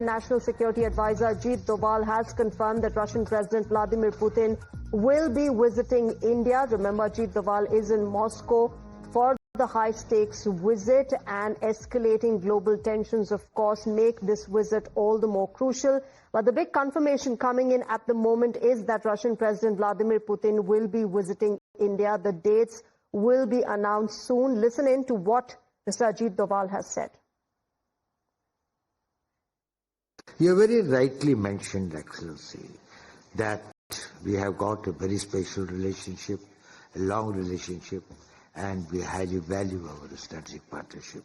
National Security Advisor Ajit Doval has confirmed that Russian President Vladimir Putin will be visiting India. Remember, Ajit Doval is in Moscow for the high-stakes visit, and escalating global tensions, of course, make this visit all the more crucial. But the big confirmation coming in at the moment is that Russian President Vladimir Putin will be visiting India. The dates will be announced soon. Listen in to what Mr. Ajit Doval has said. You very rightly mentioned, Excellency, that we have got a very special relationship, a long relationship, and we highly value our strategic partnership.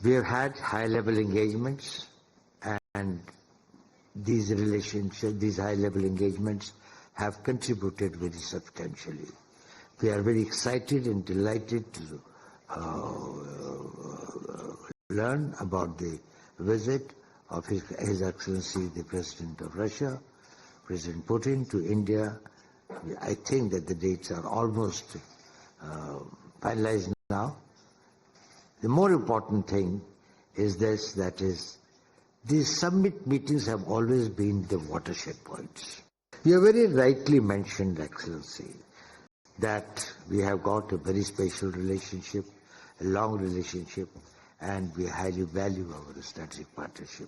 We have had high-level engagements, and these high-level engagements have contributed very substantially. We are very excited and delighted to learn about the visit of His Excellency the President of Russia, President Putin, to India. I think that the dates are almost finalized now. The more important thing is this, that is, these summit meetings have always been the watershed points. You have very rightly mentioned, Excellency, that we have got a very special relationship, a long relationship, and we highly value our strategic partnership.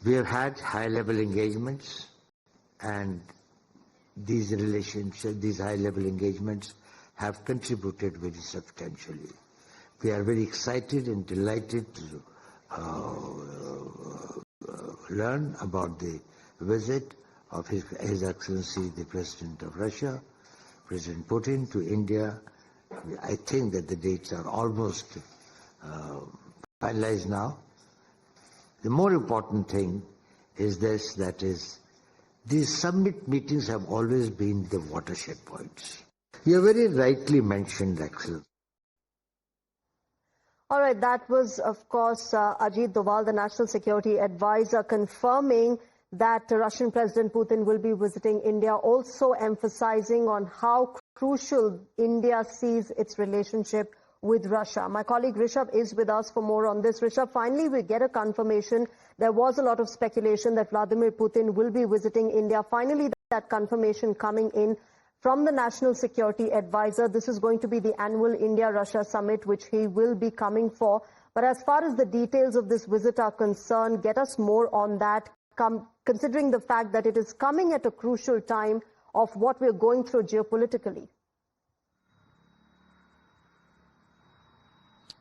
We have had high-level engagements, and these high-level engagements have contributed very substantially. We are very excited and delighted to learn about the visit of His Excellency the President of Russia, President Putin, to India. I think that the dates are almost finalized now. The more important thing is this, that is, these summit meetings have always been the watershed points. You have very rightly mentioned, Excellency. All right, that was, of course, Ajit Doval, the National Security Advisor, confirming that Russian President Putin will be visiting India, also emphasizing on how crucial India sees its relationship with Russia. My colleague Rishabh is with us for more on this. Rishabh, finally we get a confirmation. There was a lot of speculation that Vladimir Putin will be visiting India. Finally, that confirmation coming in from the National Security Advisor. This is going to be the annual India-Russia summit, which he will be coming for. But as far as the details of this visit are concerned, get us more on that, considering the fact that it is coming at a crucial time of what we're going through geopolitically.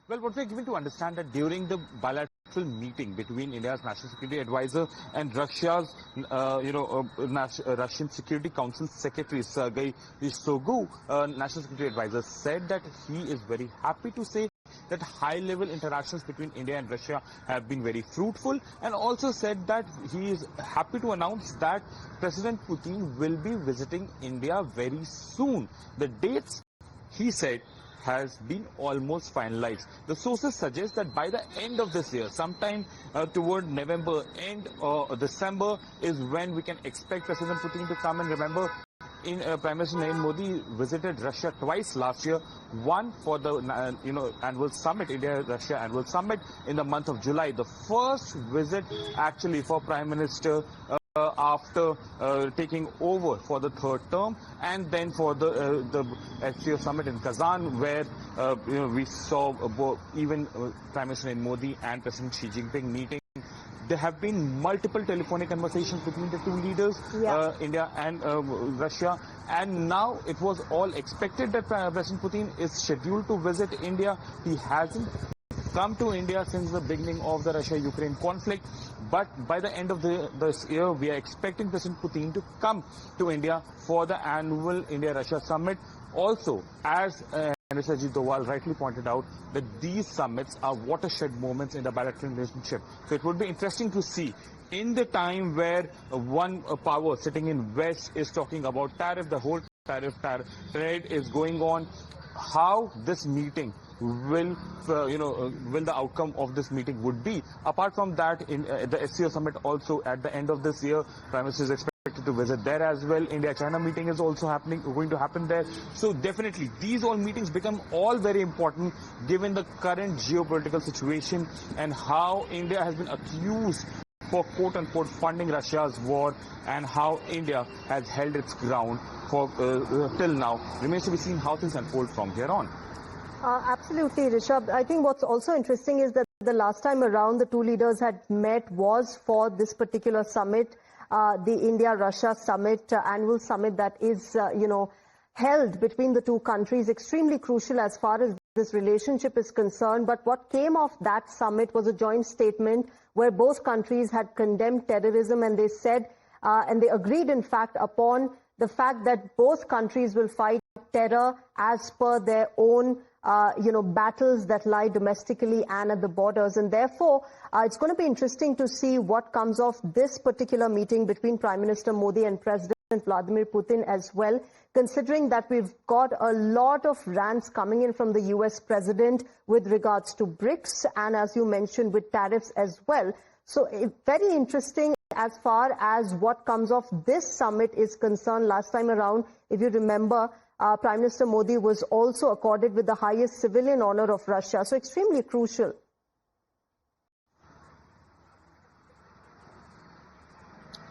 Well, what we're given to understand that during the bilateral meeting between India's National Security Advisor and Russia's, Russian Security Council Secretary Sergei Shoigu, National Security Advisor, said that he is very happy to say that high-level interactions between India and Russia have been very fruitful, and also said that he is happy to announce that President Putin will be visiting India very soon. The dates, he said, has been almost finalized. The sources suggest that by the end of this year, sometime toward November, end or December, is when we can expect President Putin to come. And remember, Prime Minister Narendra Modi visited Russia twice last year. One for the annual summit, India-Russia annual summit in the month of July. The first visit actually for Prime Minister after taking over for the third term, and then for the SCO summit in Kazan, where we saw even Prime Minister Narendra Modi and President Xi Jinping meeting. There have been multiple telephonic conversations between the two leaders, India and Russia, and now it was all expected that President Putin is scheduled to visit India. He hasn't come to India since the beginning of the Russia-Ukraine conflict, but by the end of this year, we are expecting President Putin to come to India for the annual India-Russia summit. Also, as Mr. Ajit Doval rightly pointed out, that these summits are watershed moments in the bilateral relationship. So it would be interesting to see, in the time where one power sitting in West is talking about tariff, the whole tariff trade is going on, how this meeting will the outcome of this meeting would be. Apart from that, in the SCO summit also at the end of this year, Prime Minister is expected to visit there as well. India-China meeting is also going to happen there. So definitely, these all meetings become all very important given the current geopolitical situation and how India has been accused for quote-unquote funding Russia's war, and how India has held its ground for till now. Remains to be seen how things unfold from here on. Absolutely, Rishabh. I think what's also interesting is that the last time around the two leaders had met was for this particular summit, the India-Russia summit, annual summit that is, held between the two countries, extremely crucial as far as this relationship is concerned. But what came off that summit was a joint statement where both countries had condemned terrorism, and they said, and they agreed, in fact, upon the fact that both countries will fight terror as per their own battles that lie domestically and at the borders. And therefore, it's going to be interesting to see what comes of this particular meeting between Prime Minister Modi and President Vladimir Putin as well, considering that we've got a lot of rants coming in from the US president with regards to BRICS and, as you mentioned, with tariffs as well. So very interesting as far as what comes of this summit is concerned. Last time around, if you remember, Prime Minister Modi was also accorded with the highest civilian honor of Russia. So extremely crucial.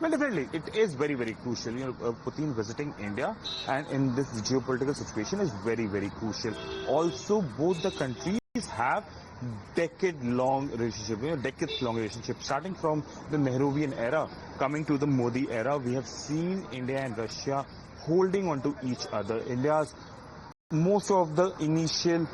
Well, definitely, it is very, very crucial. Putin visiting India and in this geopolitical situation is very, very crucial. Also, both the countries have decades-long relationship, starting from the Nehruvian era, coming to the Modi era. We have seen India and Russia holding on to each other. India's most of the initial,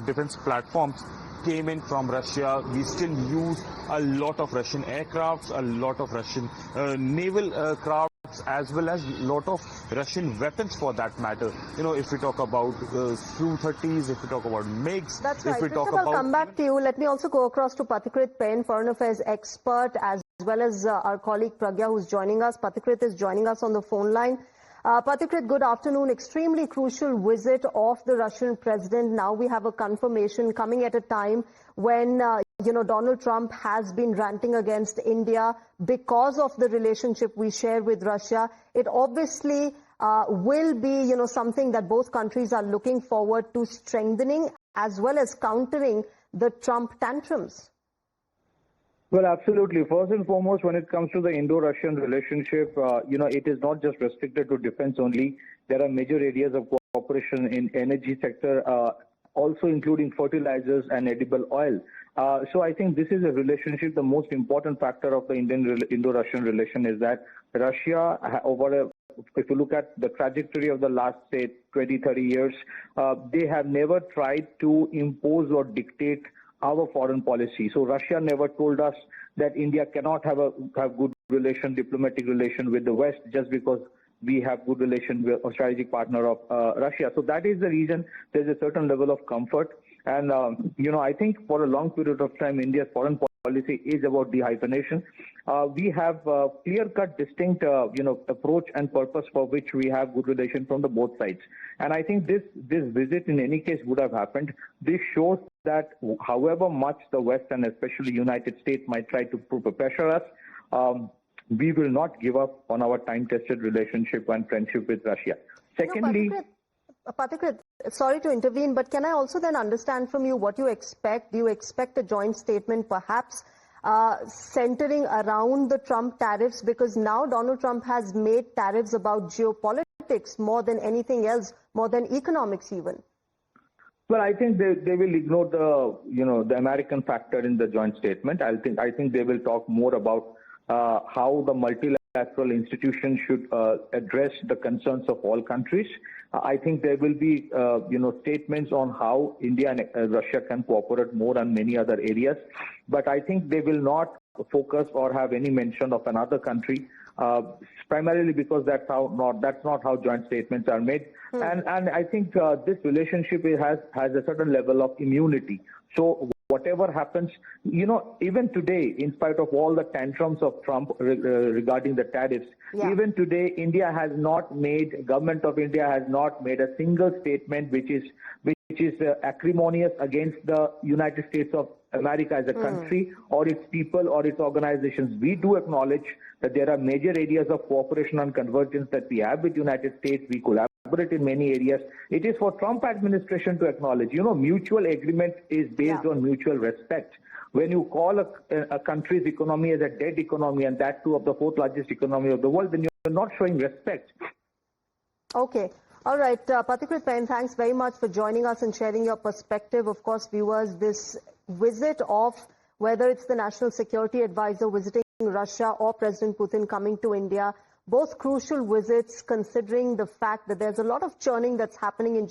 defense platforms came in from Russia. We still use a lot of Russian aircrafts, a lot of Russian naval crafts, as well as a lot of Russian weapons for that matter. If we talk about Su-30s, if we talk about MiGs, that's right. If we talk about... I'll come back to you. Let me also go across to Pathikrit Pen, foreign affairs expert, as well as our colleague Pragya, who's joining us. Pathikrit is joining us on the phone line. Pathikrit, good afternoon. Extremely crucial visit of the Russian president. Now we have a confirmation coming at a time when, Donald Trump has been ranting against India because of the relationship we share with Russia. It obviously will be, something that both countries are looking forward to strengthening as well as countering the Trump tantrums. Well, absolutely. First and foremost, when it comes to the Indo-Russian relationship, it is not just restricted to defense only. There are major areas of cooperation in energy sector, also including fertilizers and edible oil. So I think this is a relationship. The most important factor of the Indo-Russian relation is that Russia, if you look at the trajectory of the last, say, 20, 30 years, they have never tried to impose or dictate our foreign policy. So Russia never told us that India cannot have good diplomatic relation with the West just because we have good relation with a strategic partner of Russia. So that is the reason there's a certain level of comfort. And, I think for a long period of time, India's foreign policy is about dehyphenation. We have a clear-cut, distinct, approach and purpose for which we have good relation from the both sides. And I think this visit in any case would have happened. This shows that however much the West and especially United States might try to pressure us, we will not give up on our time-tested relationship and friendship with Russia. Secondly, Pathikrit, sorry to intervene, but can I also then understand from you what you expect? Do you expect a joint statement perhaps centering around the Trump tariffs? Because now Donald Trump has made tariffs about geopolitics more than anything else, more than economics even. Well, I think they will ignore the American factor in the joint statement. I think they will talk more about how the multilateral institution should address the concerns of all countries. I think there will be, statements on how India and Russia can cooperate more on many other areas. But I think they will not focus or have any mention of another country, primarily because that's not how joint statements are made. And I think this relationship has a certain level of immunity. So whatever happens, even today, in spite of all the tantrums of Trump regarding the tariffs, even today, government of India has not made a single statement which which is acrimonious against the United States of America as a country or its people or its organizations. We do acknowledge that there are major areas of cooperation and convergence that we have with the United States. We collaborate in many areas. It is for Trump administration to acknowledge, mutual agreement is based on mutual respect. When you call a country's economy as a dead economy, and that too of the fourth largest economy of the world, then you're not showing respect. Okay. All right. Pathikrit Pen, thanks very much for joining us and sharing your perspective. Of course, viewers, this visit of whether it's the National Security Advisor visiting Russia or President Putin coming to India, both crucial visits considering the fact that there's a lot of churning that's happening in